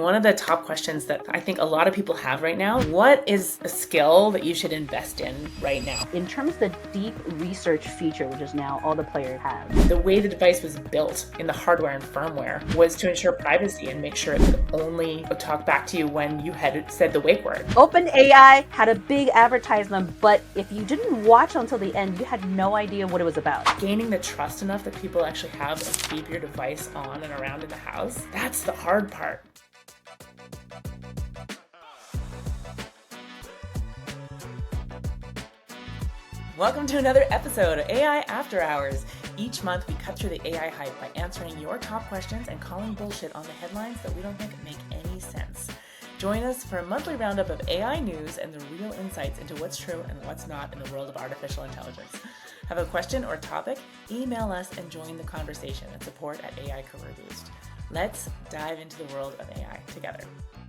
One of the top questions that I think a lot of people have right now, what is a skill that you should invest in right now? In terms of the deep research feature, which is now all the players have. The way the device was built in the hardware and firmware was to ensure privacy and make sure it could only talk back to you when you had said the wake word. OpenAI had a big advertisement, but if you didn't watch until the end, you had no idea what it was about. Gaining the trust enough that people actually have and keep your device on and around in the house, that's the hard part. Welcome to another episode of AI After Hours. Each month we cut through the AI hype by answering your top questions and calling bullshit on the headlines that we don't think make any sense. Join us for a monthly roundup of AI news and the real insights into what's true and what's not in the world of artificial intelligence. Have a question or topic? Email us and join the conversation at support@AI Career Boost. Let's dive into the world of AI together.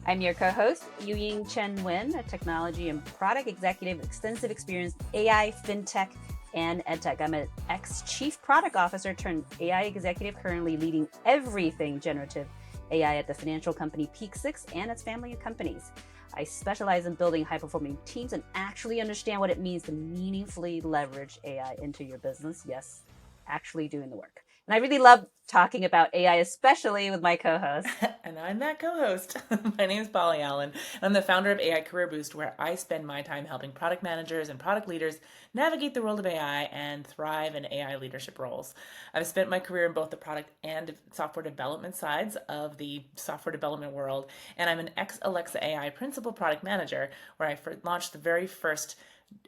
I'm your co-host, Yuying Chen-Wynn, a technology and product executive, extensive experience, AI, fintech, and edtech. I'm an ex-chief product officer turned AI executive, currently leading everything generative AI at the financial company Peak Six and its family of companies. I specialize in building high-performing teams and actually understand what it means to meaningfully leverage AI into your business. Yes, actually doing the work. And I really love talking about AI, especially with my co-host. And I'm that co-host. My name is Polly Allen, and I'm the founder of AI Career Boost, where I spend my time helping product managers and product leaders navigate the world of AI and thrive in AI leadership roles. I've spent my career in both the product and software development sides of the software development world, and I'm an ex-Alexa AI principal product manager, where I launched the very first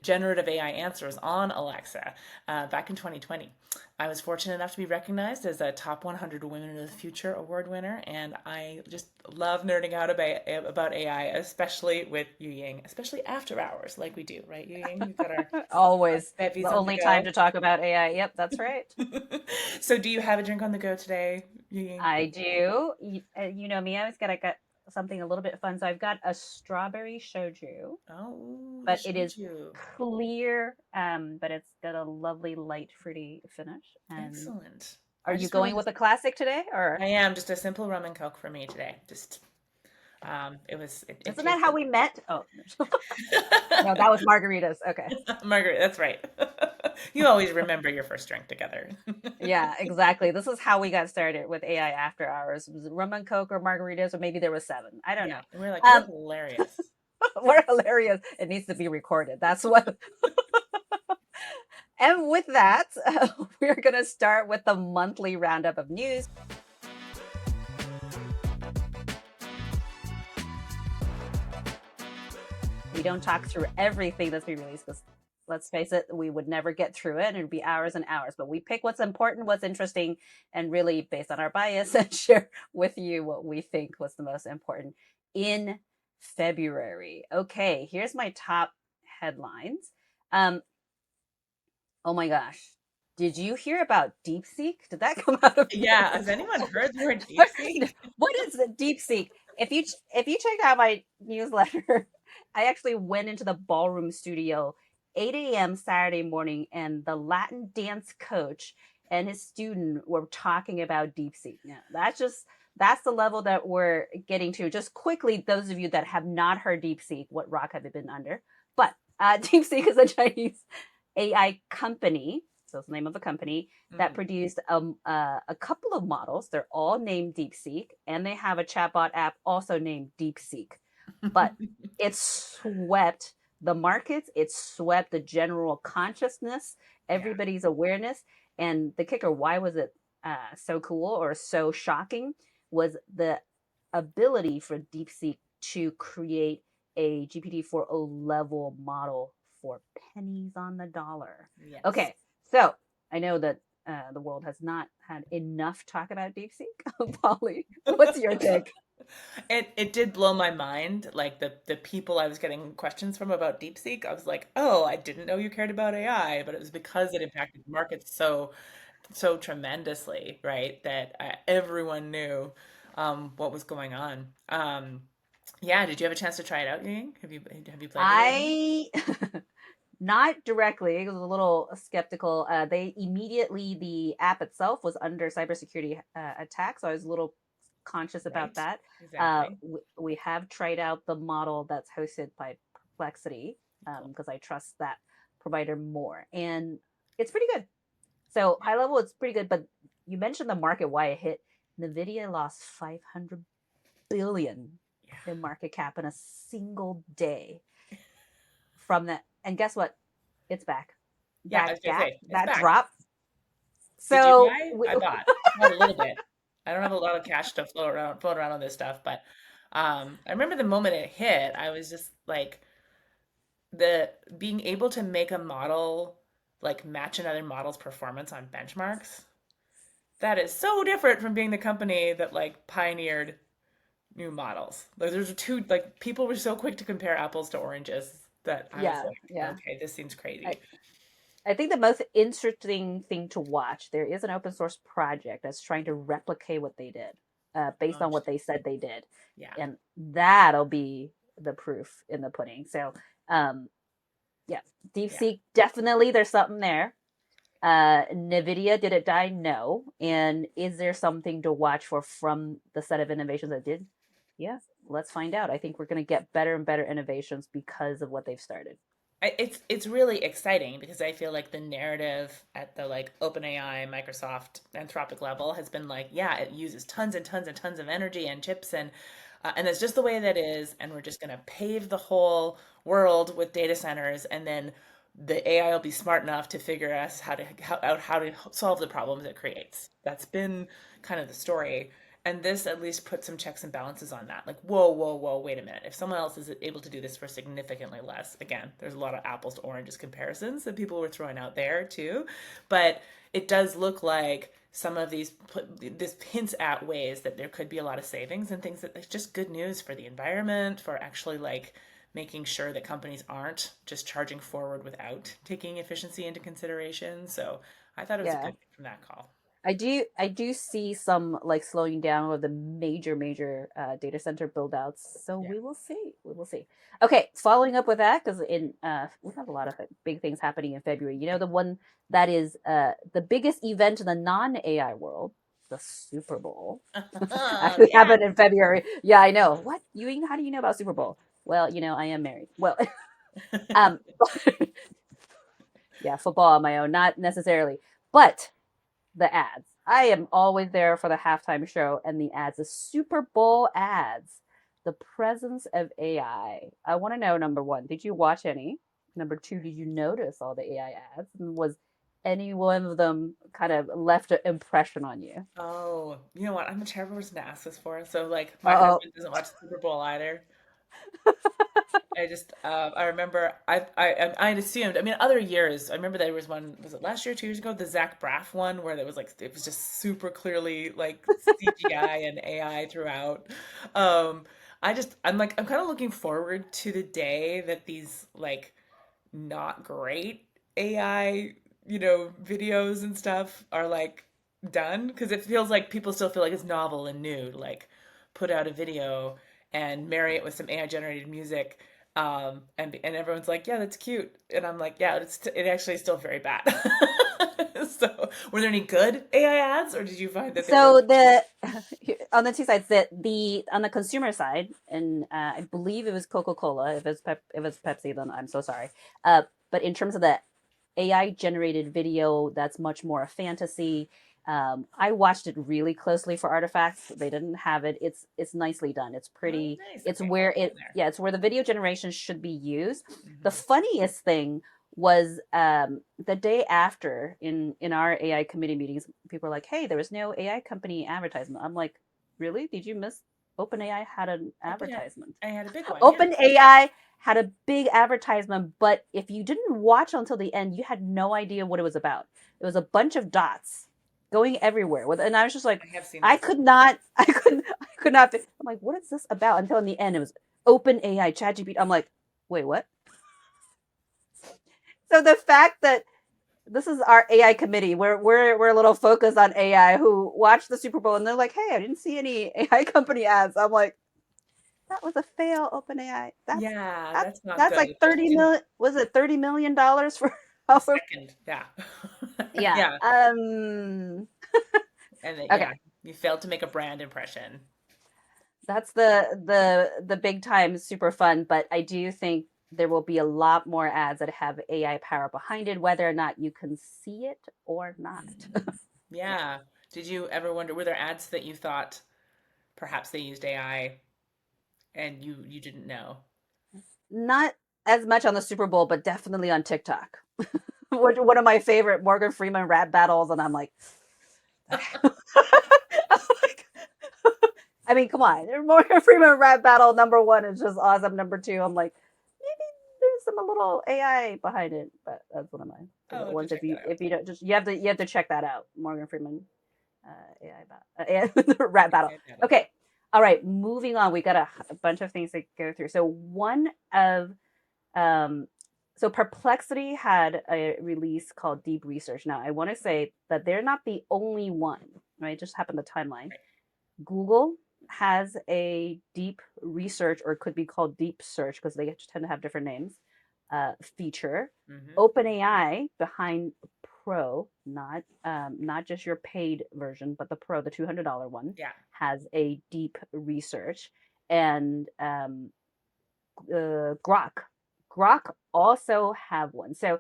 generative AI answers on Alexa back in 2020. I was fortunate enough to be recognized as a top 100 Women of the Future award winner, and I just love nerding out about AI, especially with Yuying, especially after hours, like we do, right, Yuying? We've got our Always bevies the on the only go. time to talk about AI. Yep, that's right. So, do you have a drink on the go today, Yuying? I do. You know me, I always got something a little bit fun. So I've got a strawberry shoju, Oh, the but it is shoju. clear, but it's got a lovely light fruity finish. And Excellent. are I you just going wanted with to. a classic today, I or am just a simple rum and coke for me today. Just it isn't that how tasted. we met? Oh, no, that was margaritas. Okay. Margaret, that's right. You always remember your first drink together. Yeah, exactly. This is how we got started with AI After Hours. Was it rum and coke or margaritas, or maybe there was seven? I don't Yeah, know. and we're like, we're Um, hilarious. we're hilarious. It needs to be recorded. That's what. And with that, we're going to start with the monthly roundup of news. We don't talk through everything that's been released because let's face it, we would never get through it. It'd be hours and hours, but we pick what's important, what's interesting, and really based on our bias and share with you what we think was the most important in February. Okay, here's my top headlines. Um, oh my gosh. Did you hear about DeepSeek? Did that come out of Yeah, nowhere? has anyone heard the word deep seek? What is the DeepSeek? If you checked out my newsletter, I actually went into the ballroom studio 8 a.m. Saturday morning, and the Latin dance coach and his student were talking about DeepSeek. Now, that's the level that we're getting to. Just quickly, those of you that have not heard DeepSeek, what rock have you been under? But DeepSeek is a Chinese AI company. So it's the name of a company that Mm. produced a couple of models. They're all named DeepSeek, and they have a chatbot app also named DeepSeek. But it swept the markets, it swept the general consciousness, Yeah. everybody's awareness. And the kicker, why was it so cool or so shocking, was the ability for DeepSeek to create a GPT-4o level model for pennies on the dollar. Yes. Okay, so I know that the world has not had enough talk about DeepSeek. Polly, what's your take? It did blow my mind, like the people I was getting questions from about DeepSeek. I was like, "Oh, I didn't know you cared about AI," but it was because it impacted markets so tremendously, right? That everyone knew what was going on. Yeah, did you have a chance to try it out, Ying? Have you played with it? I not directly. I was a little skeptical. The app itself was under cybersecurity attack, so I was a little conscious about Right. that. Exactly. We have tried out the model that's hosted by Perplexity Cool. because I trust that provider more, and it's pretty good. So Yeah. high level, it's pretty good. But you mentioned the market, why it hit. Nvidia lost 500 billion Yeah. in market cap in a single day from that. And guess what? It's back. Yeah. I That was gonna gap, say it's that back. drop. Did you So buy? I bought. I bought a little bit. I don't have a lot of cash to float around on this stuff, but I remember the moment it hit, I was just like the being able to make a model like match another model's performance on benchmarks. That is so different from being the company that like pioneered new models. Like there's two like people were so quick to compare apples to oranges that I was yeah, like, yeah. okay, this seems I, crazy. I think the most interesting thing to watch, there is an open source project that's trying to replicate what they did, based Oh, on what they said they did. yeah, And that'll be the proof in the pudding. So, um, yeah, yeah. DeepSeek, definitely there's something there. NVIDIA, did it die? No. And is there something to watch for from the set of innovations that did? Yeah, let's find out. I think we're going to get better and better innovations because of what they've started. It's really exciting because I feel like the narrative at the like OpenAI, Microsoft, Anthropic level has been like, yeah, it uses tons and tons and tons of energy and chips and that's just the way that is, and we're just going to pave the whole world with data centers, and then the AI will be smart enough to figure us how to solve the problems it creates. That's been kind of the story. And this at least puts some checks and balances on that. Like, whoa, whoa, whoa, wait a minute. If someone else is able to do this for significantly less, again, there's a lot of apples to oranges comparisons that people were throwing out there too. But it does look like some of this hints at ways that there could be a lot of savings and things that it's just good news for the environment, for actually like making sure that companies aren't just charging forward without taking efficiency into consideration. So I thought it was a Yeah. good thing from that call. I do see some like slowing down of the major data center build outs. So Yeah. we will see. We will see. Okay, following up with that, because in we have a lot of big things happening in February. You know, the one that is the biggest event in the non AI world, the Super Bowl, actually Yeah. happened in February. Yeah, I know. What, Ewing? How do you know about Super Bowl? Well, I am married. Well, um, yeah, football on my own, not necessarily, but the ads. I am always there for the halftime show and the ads, the Super Bowl ads, the presence of AI. I want to know, number one, did you watch any? Number two, did you notice all the AI ads? And was any one of them kind of left an impression on you? Oh, you know what? I'm a terrible person to ask this for. So, like, my Uh husband doesn't watch the Super Bowl either. I remember, I assumed, I mean, other years, I remember there was one, was it last year, 2 years ago, the Zach Braff one, where there was like, it was just super clearly like CGI and AI throughout. Um, I'm kind of looking forward to the day that these like not great AI, videos and stuff are like done because it feels like people still feel like it's novel and new to like put out a video and marry it with some AI generated music. And everyone's like, yeah, that's cute. And I'm like, yeah, it actually is still very bad. So, were there any good AI ads, or did you find that they were So the on the two sides, that the on the consumer side, and I believe it was Coca Cola. If it's Pepsi, then I'm so sorry. But in terms of the AI generated video, that's much more a fantasy. I watched it really closely for artifacts. They didn't have it. It's nicely done. It's oh, pretty. nice? It's Okay, I'll where go it in there. yeah. It's where the video generation should be used. The Hmm. funniest thing was the day after in our AI committee meetings, people were like, "Hey, there was no AI company advertisement." I'm like, "Really? Did you miss? OpenAI had an Open it. advertisement. I had a big one, yeah. OpenAI had a big advertisement, but if you didn't watch until the end, you had no idea what it was about. It was a bunch of dots going everywhere with, and I was just like, I have seen I this. could not, I could not. I'm like, what is this about? Until in the end, it was OpenAI, ChatGPT. I'm like, wait, what? So the fact that this is our AI committee. We're a little focused on AI who watched the Super Bowl and they're like, "Hey, I didn't see any AI company ads." I'm like, "That was a fail, OpenAI. Yeah, That's that's not that's good, like especially 30 million. Was it $30 million for a however?" second. Yeah. Yeah. Yeah. And then, yeah, Okay. you failed to make a brand impression. That's the big time super fun, but I do think there will be a lot more ads that have AI power behind it, whether or not you can see it or not. Mm. Yeah. Did you ever wonder, were there ads that you thought perhaps they used AI and you didn't know? Not as much on the Super Bowl, but definitely on TikTok. One of my favorite Morgan Freeman rap battles, and I'm like, I mean, come on, Morgan Freeman rap battle #1 is just awesome. #2, I'm like, maybe there's some a little AI behind it, but that's one of my Oh, I'll favorite have to ones. check that out. If you don't, just you have to check that out. Morgan Freeman AI rap battle. AI battle. Okay, all right, moving on. We got a bunch of things to go through. So one of um, so Perplexity had a release called Deep Research. Now, I want to say that they're not the only one, right? It just happened the timeline. Right. Google has a deep research, or it could be called deep search because they tend to have different names, feature. Mm-hmm. OpenAI behind Pro, not just your paid version, but the Pro, the $200 one, Yeah. has a deep research, and Grok also have one. So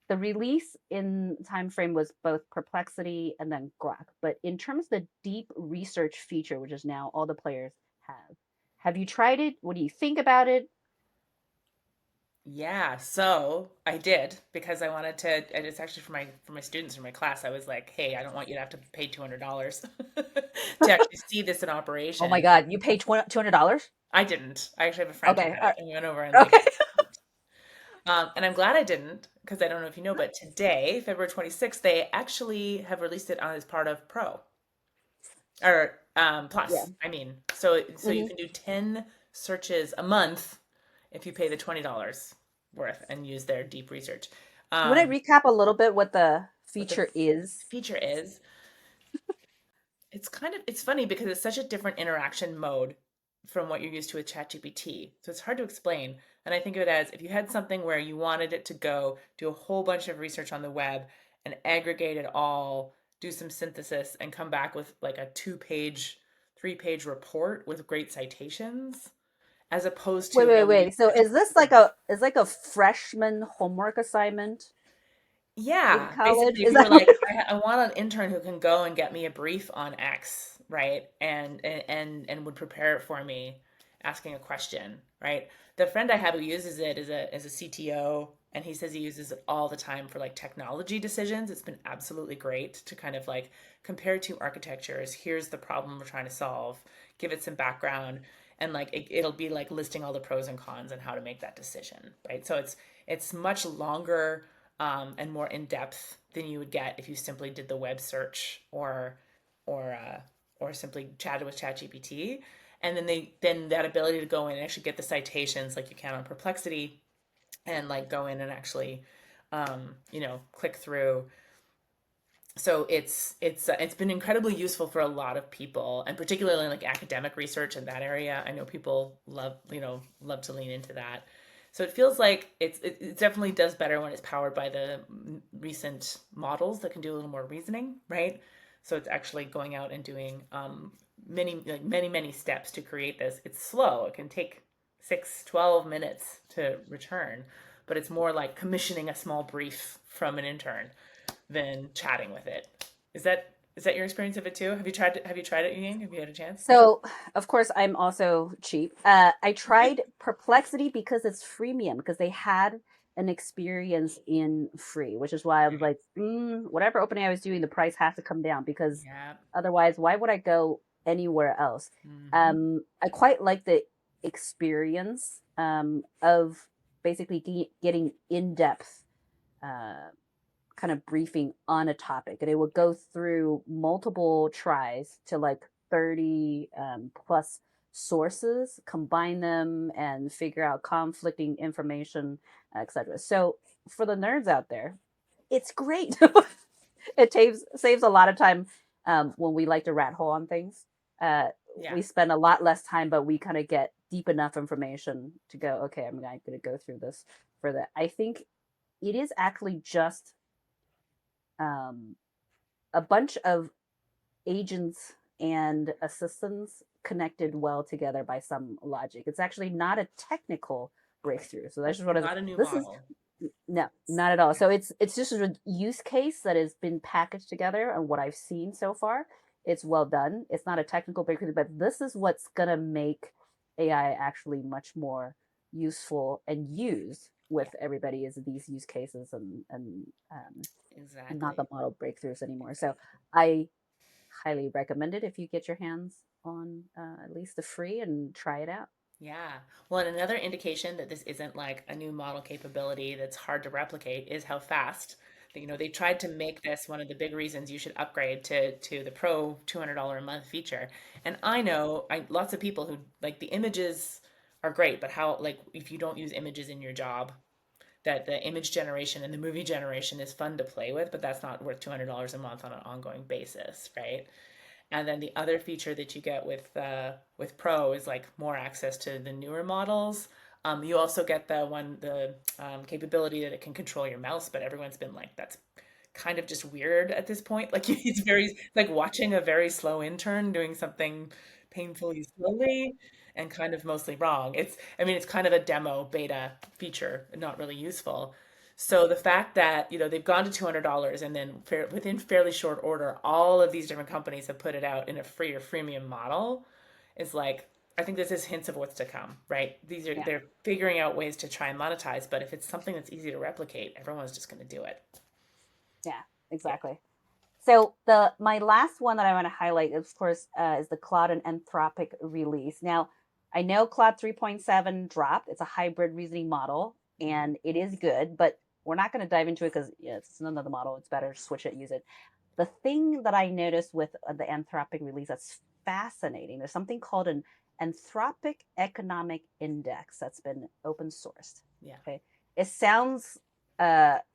the release in time frame was both Perplexity and then Grok. But in terms of the deep research feature, which is now all the players have you tried it? What do you think about it? Yeah, so I did because I wanted to, and it's actually for my students for my class. I was like, "Hey, I don't want you to have to pay $200 to actually see this in Oh my operation." God, you paid $200? I didn't. I actually have a friend who Okay, had it, and we went over and like, okay. and I'm glad I didn't because I don't know if you know, but today, February 26th, they actually have released it on as part of Pro or Yeah. Plus. I mean, so you Hmm. can do 10 searches a month if you pay the $20 worth and use their deep research. Do you want Um, to recap a little bit what the what the feature is? feature is, it's funny because it's such a different interaction mode from what you're used to with ChatGPT. So it's hard to explain. And I think of it as if you had something where you wanted it to go do a whole bunch of research on the web and aggregate it all, do some synthesis, and come back with like a 2-page, 3-page report with great citations, as opposed Wait, to wait, how we wait. used So to do is this like it. a freshman homework assignment in Yeah, college? basically, if Is you were that what? like, I want an intern who can go and get me a brief on X, right? And would prepare it for me, asking a question, right? The friend I have who uses it is a CTO, and he says he uses it all the time for like technology decisions. It's been absolutely great to kind of like compare two architectures. Here's the problem we're trying to solve. Give it some background, and like it'll be like listing all the pros and cons and how to make that decision, right? So it's much longer and more in depth than you would get if you simply did the web search or or simply chatted with ChatGPT. And then that ability to go in and actually get the citations like you can on Perplexity and like go in and actually click through. So it's been incredibly useful for a lot of people, and particularly like academic research in that area. I know people love to lean into that. So it feels like it definitely does better when it's powered by the recent models that can do a little more reasoning, right? So it's actually going out and doing many steps to create this. It's slow. It can take 6-12 minutes to return, but it's more like commissioning a small brief from an intern than chatting with it. Is that your experience of it too? Have you tried it, Ying? Have you had a chance? So, of course, I'm also cheap. I tried Perplexity because it's freemium, because they had an experience in free, which is why I was Right. like, whatever OpenAI was doing, the price has to come down because Yeah. otherwise, why would I go anywhere else? Mm-hmm. I quite like the experience of basically getting in depth uh, kind of briefing on a topic, and it would go through multiple tries to like 30 plus sources, combine them and figure out conflicting information, etc. So for the nerds out there, it's great. It saves a lot of time when we like to rat hole on things. uh, Yeah. we spend a lot less time, but we kind of get deep enough information to go, okay, I'm going to go through this for that. I think it is actually just um, a bunch of agents and assistants connected well together by some logic. It's actually not a technical breakthrough. So that's It's just one of not a new this is model. no, not at all. So it's just a use case that has been packaged together, and what I've seen so far, it's well done. It's not a technical breakthrough, but this is what's gonna make AI actually much more useful and used Yeah, with everybody is these use cases and not the exactly. model breakthroughs anymore. So Exactly. I highly recommend it if you get your hands on at least the free and try it out. Yeah. Well, and another indication that this isn't like a new model capability that's hard to replicate is how fast. They tried to make this one of the big reasons you should upgrade to the Pro $200 a month feature. And I know lots of people who like the images are great, but how like if you don't use images in your job, that the image generation and the movie generation is fun to play with, but that's not worth $200 a month on an ongoing basis, right? And then the other feature that you get with Pro is like more access to the newer models. You also get the capability that it can control your mouse, but everyone's been like, that's kind of just weird at this point. Like it's very like watching a very slow intern doing something painfully slowly and kind of mostly wrong. I mean, it's kind of a demo beta feature, not really useful. So the fact that, they've gone to $200 and then within fairly short order, all of these different companies have put it out in a free or freemium model is like, I think this is hints of what's to come, right? Yeah, They're figuring out ways to try and monetize, but if it's something that's easy to replicate, everyone's just going to do it. yeah, Yeah. exactly. So the my last one that I want to highlight, of course, is the Claude and Anthropic release. Now, I know Claude 3.7 dropped. It's a hybrid reasoning model, Mhm. and it is good, but we're not going to dive into it because yeah, it's another model. It's better to switch it, use it. The thing that I noticed with the Anthropic release that's fascinating, there's something called an Anthropic Economic Index that's been open sourced. Yeah. Okay. It sounds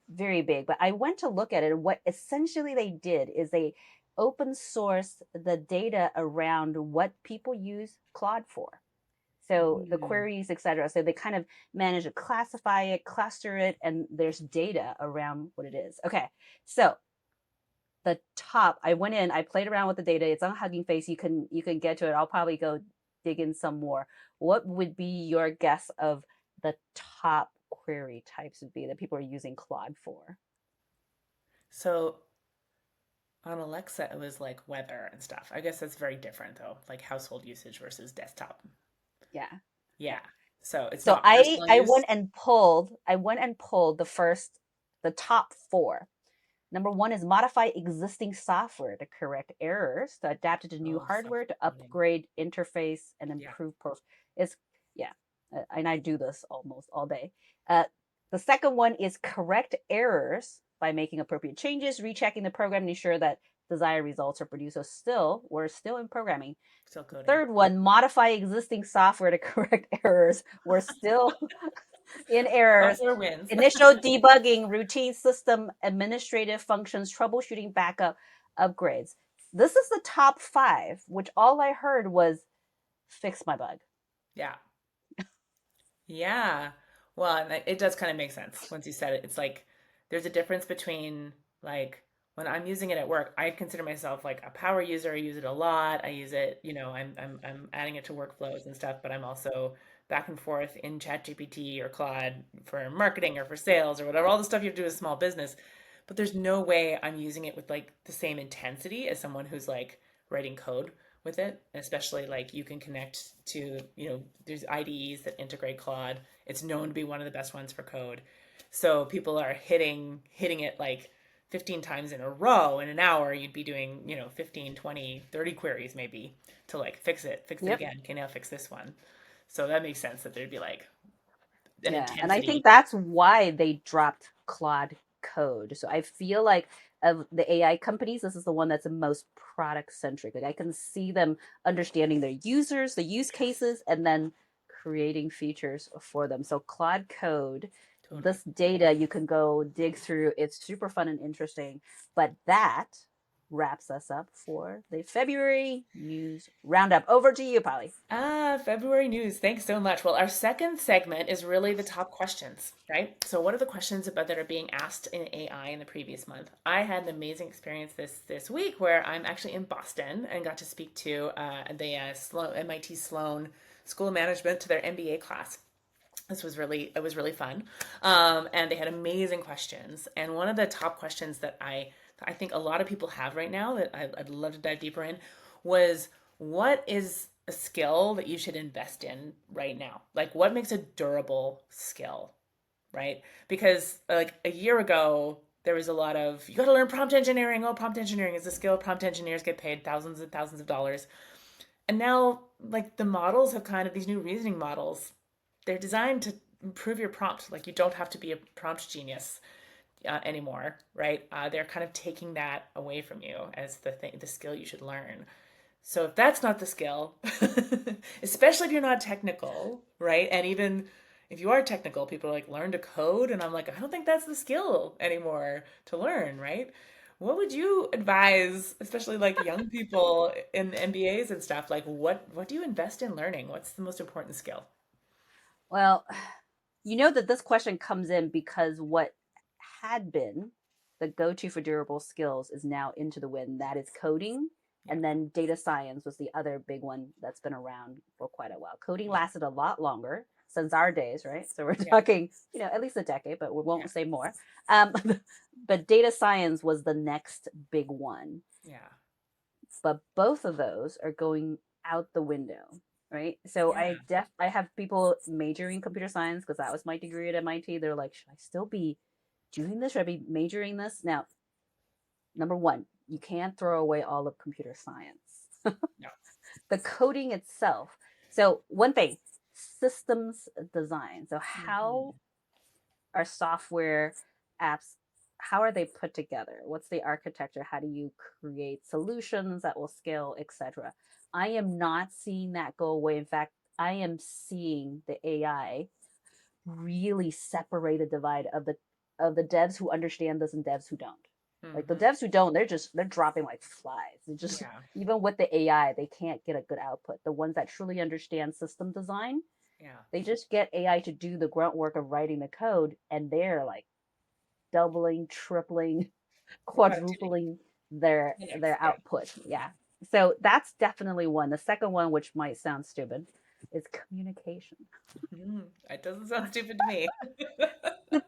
very big, but I went to look at it. And what essentially they did is they open sourced the data around what people use Claude for. So the Mm. queries, etc. So they kind of manage to classify it, cluster it, and there's data around what it is. Okay. So the top, I went in, I played around with the data. It's on Hugging Face. You can get to it. I'll probably go dig in some more. What would be your guess of the top query types would be that people are using Claude for? So on Alexa, it was like weather and stuff. I guess that's very different though, like household usage versus desktop. Yeah. Yeah. Yeah. So it's So not I personal I use. went and pulled the top four. Number one is modify existing software to correct errors, to adapt it to new Oh, so hardware, to frustrating. upgrade interface and Yeah. improve post. It's yeah, and I do this almost all day. Uh, the second one is correct errors by making appropriate changes, rechecking the program to ensure that desired results are produced. So we're still in programming. Still The coding. third one, modify existing software to correct errors. We're still in errors. Software wins. Initial debugging, routine system administrative functions, troubleshooting, backup, upgrades. This is the top five, which all I heard was fix my bug. Yeah. Yeah. Well, and it does kind of make sense once you said it. It's like there's a difference between like when I'm using it at work, I consider myself like a power user. I use it a lot. I use it, I'm adding it to workflows and stuff, but I'm also back and forth in ChatGPT or Claude for marketing or for sales or whatever, all the stuff you have to do with small business. But there's no way I'm using it with like the same intensity as someone who's like writing code with it, especially like you can connect to, there's IDEs that integrate Claude. It's known to be one of the best ones for code. So people are hitting it like 15 times in a row in an hour. You'd be doing, 15, 20, 30 queries maybe to like fix it Yep. again. Okay, now fix this one. So that makes sense that there'd be like an Yeah. And I think intensity. that's why they dropped Claude Code. So I feel like of the AI companies, this is the one that's the most product centric. Like I can see them understanding their users, the use cases, and then creating features for them. So Claude Code, Totally. this data you can go dig through. It's super fun and interesting. But that wraps us up for the February news roundup. Over to you, Polly. February news. Thanks so much. Well, our second segment is really the top questions, right? So, what are the questions about that are being asked in AI in the previous month? I had an amazing experience this week where I'm actually in Boston and got to speak to the MIT Sloan School of Management to their MBA class. It was really fun, and they had amazing questions. And one of the top questions that I think a lot of people have right now that I'd love to dive deeper in was, what is a skill that you should invest in right now? Like, what makes a durable skill, right? Because like a year ago, there was a lot of, you got to learn prompt engineering. Oh, prompt engineering is a skill. Prompt engineers get paid thousands and thousands of dollars. And now, like, the models have kind of, these new reasoning models, they're designed to improve your prompt. Like, you don't have to be a prompt genius anymore, right? They're kind of taking that away from you as the skill you should learn. So if that's not the skill, especially if you're not technical, right? And even if you are technical, people are like, learn to code, and I'm like, I don't think that's the skill anymore to learn, right? What would you advise, especially like young people in MBAs and stuff? Like, what do you invest in learning? What's the most important skill? Well, you know that this question comes in because what had been the go to for durable skills is now into the wind. That is coding. Yeah, And then data science was the other big one that's been around for quite a while. Coding yeah, lasted a lot longer since our days, right? So we're yeah, talking, at least a decade, but we yeah, won't say more. Um, but data science was the next big one. yeah, But both of those are going out the window, right? So yeah, I have people majoring computer science because that was my degree at MIT. They're like, should I still be doing this? Should I be majoring this? Now, number one, you can't throw away all of computer science. no, The coding itself. So one thing, systems design. So how hmm, are software apps, how are they put together? What's the architecture? How do you create solutions that will scale, etc.? I am not seeing that go away. In fact, I am seeing the AI really separate a divide of the devs who understand this and devs who don't. Like the hmm, devs who don't, they're dropping like flies. They just, yeah, even with the AI, they can't get a good output. The ones that truly understand system design, yeah, they just get AI to do the grunt work of writing the code, and they're like doubling, tripling, productivity, quadrupling their 10x, yeah. output. Yeah. So that's definitely one. The second one, which might sound stupid, is communication. It doesn't sound stupid to me. The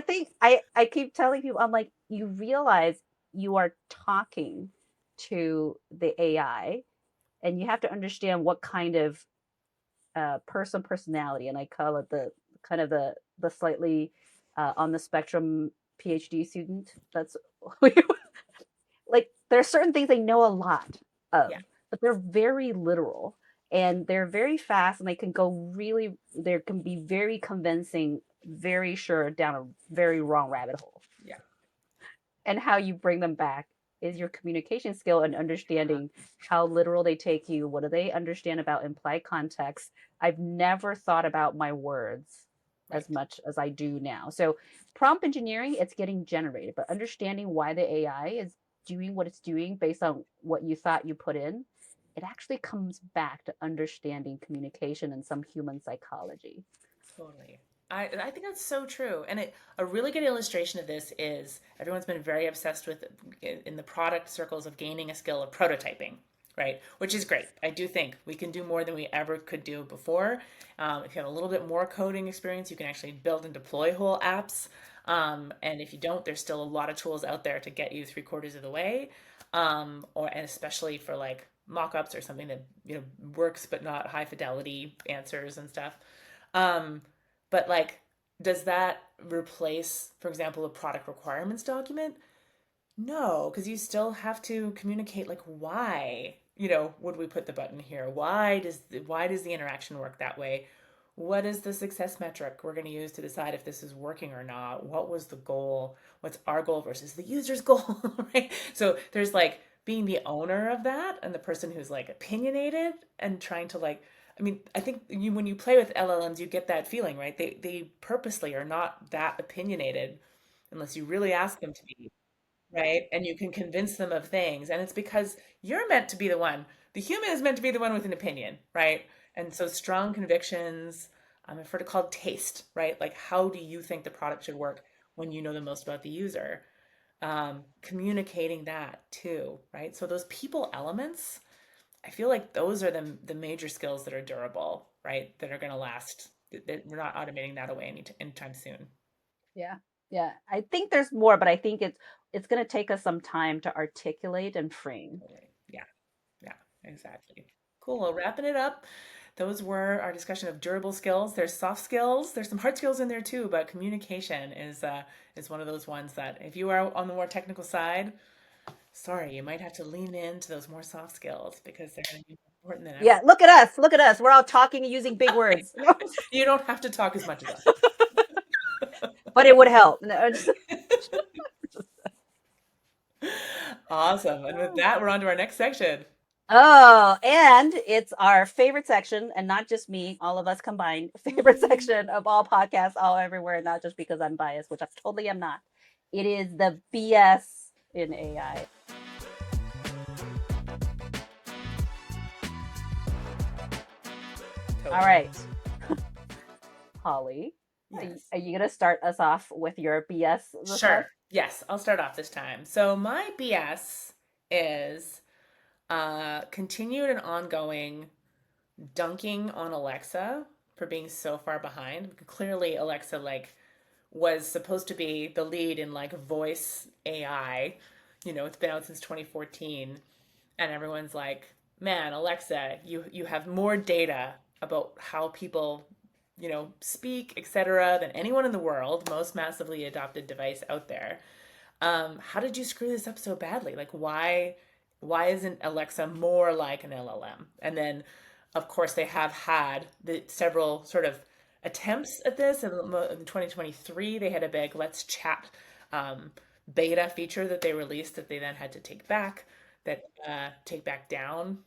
thing I keep telling people, I'm like, you realize you are talking to the AI, and you have to understand what kind of personality, and I call it the kind of the slightly on the spectrum PhD student. That's like there are certain things they know a lot of, Yeah, but they're very literal and they're very fast, and they can be very convincing, very sure down a very wrong rabbit hole. yeah. And how you bring them back is your communication skill and understanding how literal they take you. What do they understand about implied context? I've never thought about my words as Right. much as I do now. So prompt engineering, it's getting generated, but understanding why the AI is doing what it's doing based on what you thought you put in, it actually comes back to understanding communication and some human psychology. Totally. I think that's so true. And a really good illustration of this is everyone's been very obsessed with in the product circles of gaining a skill of prototyping, right? Which is great. I do think we can do more than we ever could do before. If you have a little bit more coding experience, you can actually build and deploy whole apps. And if you don't, there's still a lot of tools out there to get you three-quarters of the way. And especially for like mock-ups or something that works but not high fidelity answers and stuff. Um, but like, does that replace, for example, a product requirements document? No, because you still have to communicate like why, would we put the button here? Why does the interaction work that way? What is the success metric we're going to use to decide if this is working or not? What was the goal? What's our goal versus the user's goal, right? So there's like being the owner of that and the person who's like opinionated and trying to like, I mean, I think when you play with LLMs, you get that feeling, right? They purposely are not that opinionated unless you really ask them to be. right? And you can convince them of things. And it's because you're meant to be the one. The human is meant to be the one with an opinion, right? And so strong convictions, I've heard it called taste, right? Like, how do you think the product should work when you know the most about the user? Communicating that too, right? So those people elements, I feel like those are the major skills that are durable, right? That are going to last. That we're not automating that away anytime soon. Yeah. Yeah. I think there's more, but I think it's going to take us some time to articulate and frame. Totally. Yeah. Yeah, exactly. Cool. Well, wrapping it up, those were our discussion of durable skills. There's soft skills. There's some hard skills in there too, but communication is one of those ones that if you are on the more technical side, sorry, you might have to lean into those more soft skills because they're going to be more important than Yeah, ever. look at us. Look at us. We're all talking using big words. You don't have to talk as much as us. But it would help. No, Awesome. And with that, we're on to our next section. oh, and it's our favorite section, and not just me, all of us combined, favorite section of all podcasts, all everywhere, not just because I'm biased, which I totally am not. It is the BS in AI. All Totally. right, Holly, Yes. are you going to start us off with your BS this month? Sure. Yes, I'll start off this time. So my BS is continued and ongoing dunking on Alexa for being so far behind. Clearly, Alexa like was supposed to be the lead in like voice AI. You know, it's been out since 2014, and everyone's like, "Man, Alexa, you have more data about how people, speak, etc., than anyone in the world, most massively adopted device out there. How did you screw this up so badly? Like, why isn't Alexa more like an LLM?" And then, of course, they have had several sort of attempts at this. In 2023, they had a big "Let's Chat" um, beta feature that they released that they then had to take back down,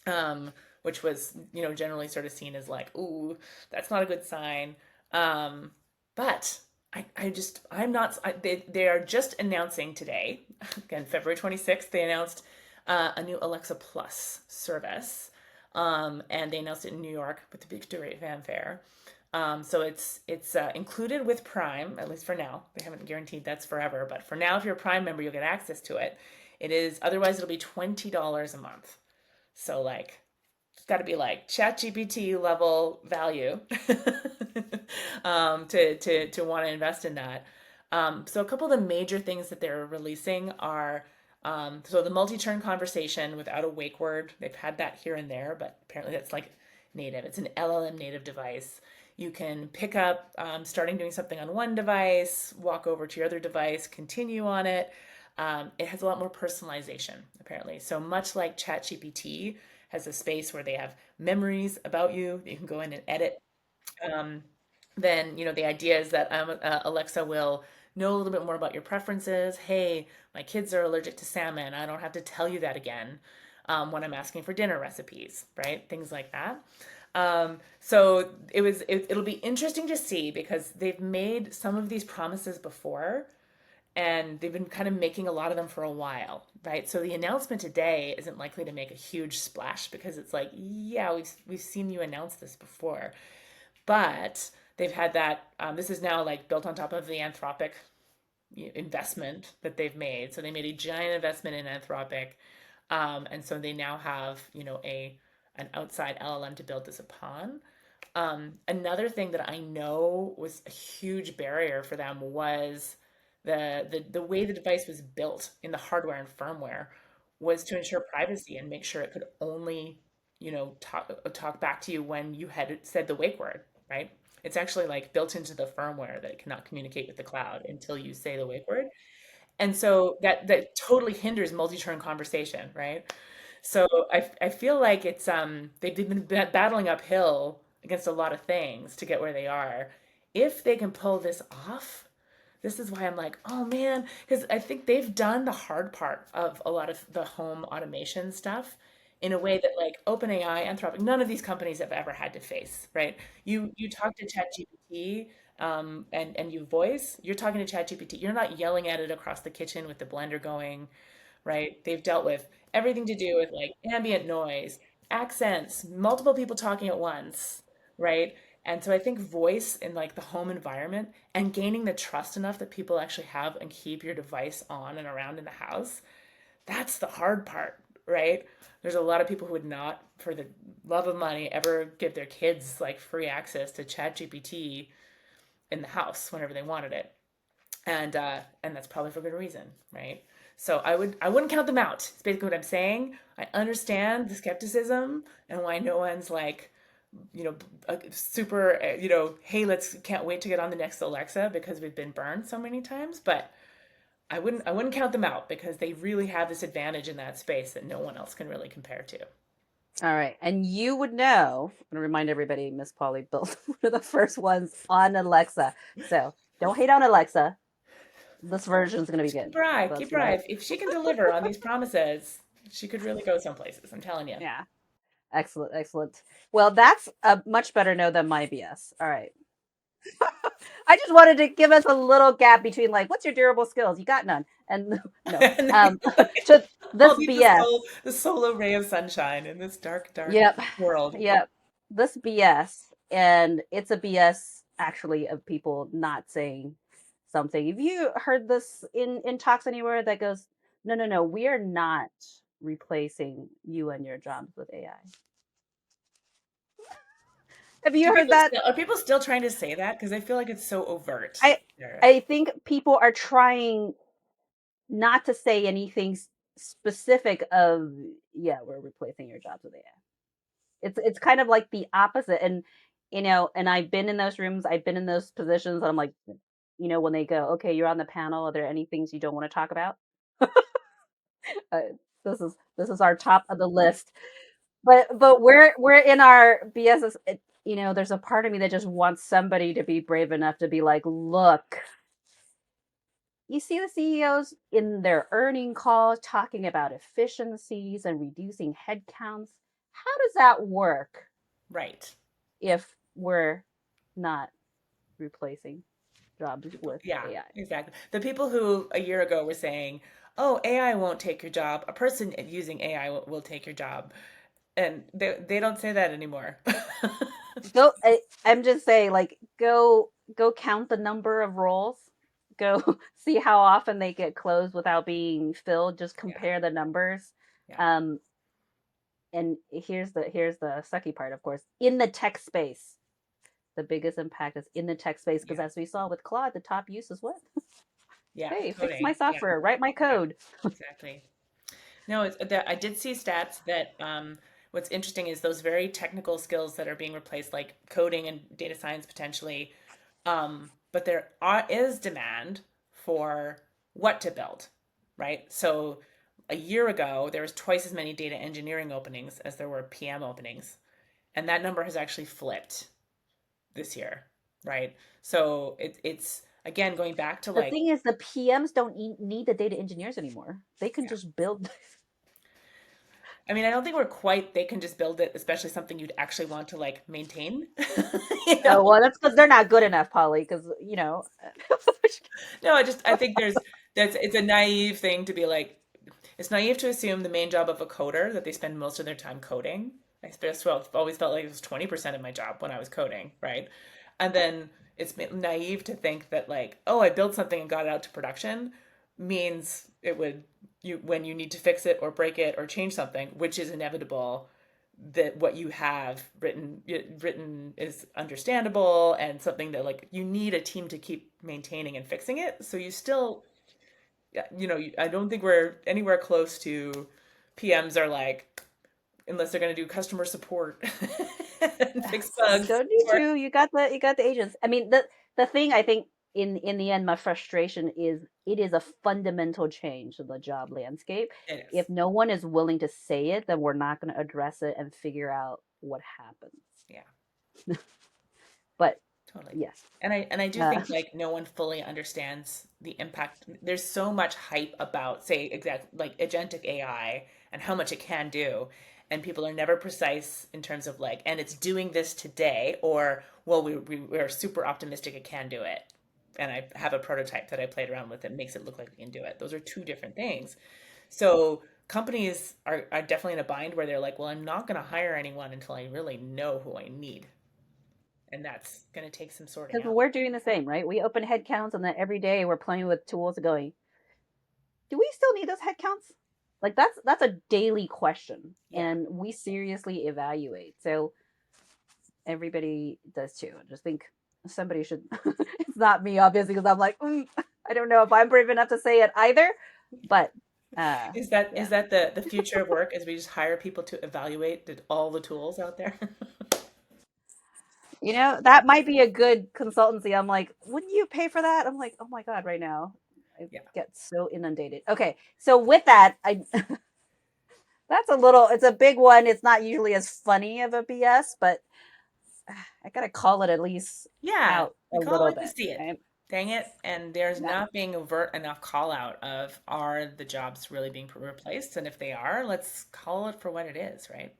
um, which was generally sort of seen as like, ooh, that's not a good sign. But I'm not. They are just announcing today, again, February 26th. They announced a new Alexa Plus service, and they announced it in New York with the big great fanfare. So it's included with Prime, at least for now. They haven't guaranteed that's forever, but for now, if you're a Prime member, you'll get access to it. It is otherwise it'll be $20 a month. So like it's got to be like ChatGPT level value to want to invest in that. So a couple of the major things that they're releasing are so the multi-turn conversation without a wake word. They've had that here and there, but apparently that's like native. It's an LLM native device. You can pick up, starting doing something on one device, walk over to your other device, continue on it. It has a lot more personalization, apparently. So much like ChatGPT has a space where they have memories about you that you can go in and edit. Um, then, the idea is that Alexa will know a little bit more about your preferences. Hey, my kids are allergic to salmon. I don't have to tell you that again when I'm asking for dinner recipes, right? Things like that. So it'll be interesting to see because they've made some of these promises before and they've been kind of making a lot of them for a while, right? So the announcement today isn't likely to make a huge splash because it's like, yeah, we've seen you announce this before, but they've had that. This is now like built on top of the Anthropic investment that they've made. So they made a giant investment in Anthropic, and so they now have a an outside LLM to build this upon. Another thing that I know was a huge barrier for them was the way the device was built in the hardware and firmware was to ensure privacy and make sure it could only, talk back to you when you had said the wake word, right? It's actually like built into the firmware that it cannot communicate with the cloud until you say the wake word. And so that totally hinders multi-turn conversation, right? So I feel like they've been battling uphill against a lot of things to get where they are. If they can pull this off, this is why I'm like, oh man, because I think they've done the hard part of a lot of the home automation stuff. in a way that like OpenAI, Anthropic, none of these companies have ever had to face, right? You talk to ChatGPT and you voice, you're talking to ChatGPT. You're not yelling at it across the kitchen with the blender going, right? They've dealt with everything to do with like ambient noise, accents, multiple people talking at once, right? And so I think voice in like the home environment and gaining the trust enough that people actually have and keep your device on and around in the house, that's the hard part, right? There's a lot of people who would not, for the love of money, ever give their kids like free access to ChatGPT in the house whenever they wanted it, and that's probably for good reason, right? So I wouldn't count them out. It's basically what I'm saying. I understand the skepticism and why no one's like, super, hey, let's can't wait to get on the next Alexa because we've been burned so many times. But I wouldn't count them out because they really have this advantage in that space that no one else can really compare to. All right. And you would know, I'm going to remind everybody, Miss Polly built one of the first ones on Alexa. So don't hate on Alexa. This version is going to be good. Keep That's Bri. right. If she can deliver on these promises, she could really go some places. I'm telling you. Yeah. Excellent. Excellent. Well, that's a much better no than my BS. All right. I just wanted to give us a little gap between like, what's your durable skills? You got none. And no, And then like, to I'll this be BS. the solo ray of sunshine in this dark, dark Yep. world. Yep. This BS. And it's a BS actually of people not saying something. Have you heard this in talks anywhere that goes, no, no, no, we are not replacing you and your jobs with AI? Have you heard that? Are people still trying to say that? Because I feel like it's so overt. I I think people are trying not to say anything specific of, yeah, we're replacing your jobs with AI. It's kind of like the opposite. And and I've been in those rooms, I've been in those positions, and I'm like, when they go, okay, you're on the panel, are there any things you don't want to talk about? uh, this is our top of the list. But we're in our BS. There's a part of me that just wants somebody to be brave enough to be like, look, you see the CEOs in their earning calls talking about efficiencies and reducing headcounts. How does that work Right. if we're not replacing jobs with Yeah, AI? exactly. The people who a year ago were saying, "Oh, AI won't take your job. A person using AI will take your job," and they don't say that anymore. Go. I'm just saying, like, go count the number of roles. Go see how often they get closed without being filled. Just Yeah, compare the numbers. yeah, Um, and here's the sucky part, of course, in the tech space. The biggest impact is in the tech space because, yeah, as we saw with Claude, the top use is what? yeah. Hey, fix my Coding. Yeah, software, write my yeah, code. exactly. No, it's that I did see stats that what's interesting is those very technical skills that are being replaced, like coding and data science potentially. But is demand for what to build, right? So a year ago, there was twice as many data engineering openings as there were PM openings, and that number has actually flipped this year, right? So it's again going back to The like, thing is, the PMs don't need the data engineers anymore. They can yeah. just build. I mean, I don't think we're quite, they can just build it, especially something you'd actually want to like maintain. You know? Oh, well, that's because they're not good enough, Polly. Because No, I think it's a naive thing to be like, it's naive to assume the main job of a coder that they spend most of their time coding. Always felt like it was 20% of my job when I was coding, right? And then it's naive to think that like, oh, I built something and got it out to production means it would you when you need to fix it or break it or change something, which is inevitable, that what you have written is understandable and something that like you need a team to keep maintaining and fixing it. So you still, yeah, I don't think we're anywhere close to PMs are like, unless they're going to do customer support and fix bugs. don't need Or to. You got the agents. I mean, the thing I think in the end, my frustration is it is a fundamental change to the job landscape. it is, If no one is willing to say it, then we're not going to address it and figure out what happens. yeah, But totally. yes, And I do uh, think like no one fully understands the impact. There's so much hype about, say, exact like agentic AI and how much it can do. and people are never precise in terms of like, and it's doing this today, or well, we're super optimistic it can do it, and I have a prototype that I played around with that makes it look like we can do it. Those are two different things. So companies are definitely in a bind where they're like, well, I'm not going to hire anyone until I really know who I need, and that's going to take some sorting Because out. we're doing the same, right? We open head counts and then every day we're playing with tools going, do we still need those head counts? Like that's a daily question. Yeah. And we seriously evaluate. So everybody does too. I just think somebody should it's not me obviously because I'm like, I don't know if I'm brave enough to say it either. But Is yeah. that the future of work? Is we just hire people to evaluate all the tools out there? That might be a good consultancy. I'm like, wouldn't you pay for that? I'm like, oh my God, right now. I Yeah. get so inundated. Okay. So with that, I it's a big one. It's not usually as funny of a BS, but I gotta call it at least Yeah, out we a call it little like we bit. see it. Right? Dang it. And there's Yeah. not being overt enough call out of are the jobs really being replaced? And if they are, let's call it for what it is, right?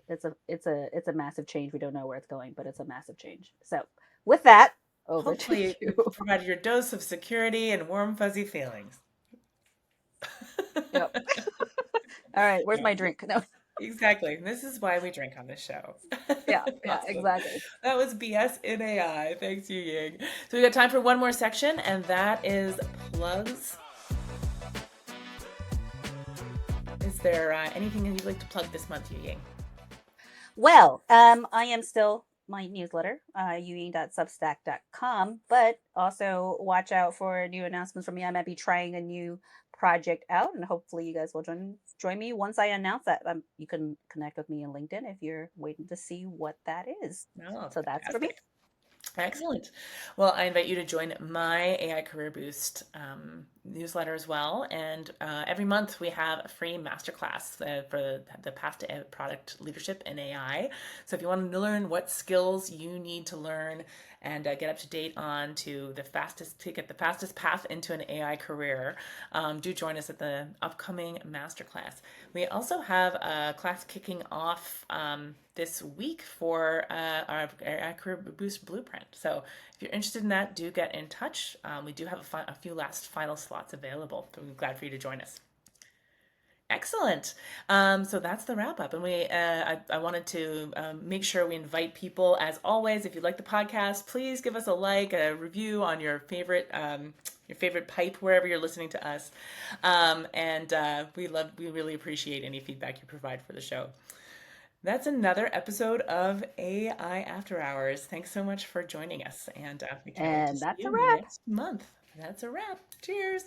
It's a massive change. We don't know where it's going, but it's a massive change. So with that, over to Hopefully, you. we've provided your dose of security and warm, fuzzy feelings. Yep. All right. Where's Yeah, my drink? No. exactly. This is why we drink on this show. Yeah. Yeah. Awesome. Exactly. That was BS in AI. Thanks, Yu Ying. So we got time for one more section, and that is plugs. Is there anything that you'd like to plug this month, Yu Ying? Well, I am still my newsletter, yuying.substack.com, but also watch out for new announcements from me. I might be trying a new project out, and hopefully you guys will join me once I announce that. You can connect with me on LinkedIn if you're waiting to see what that is. Oh, So that's for me. fantastic. Excellent. Well, I invite you to join my AI Career Boost newsletter as well. And every month we have a free masterclass for the path to product leadership in AI. So if you want to learn what skills you need to learn and get up to date on to get the fastest path into an AI career, do join us at the upcoming masterclass. We also have a class kicking off this week for our Career Boost Blueprint. So if you're interested in that, do get in touch. We do have a few last final slots available. So we're glad for you to join us. Excellent. So that's the wrap up. And I wanted to make sure we invite people, as always, if you like the podcast, please give us a like, a review on your favorite pipe, wherever you're listening to us. And we really appreciate any feedback you provide for the show. That's another episode of AI After Hours. Thanks so much for joining us. And we can't wait to And see that's a you wrap. next month. That's a wrap. Cheers.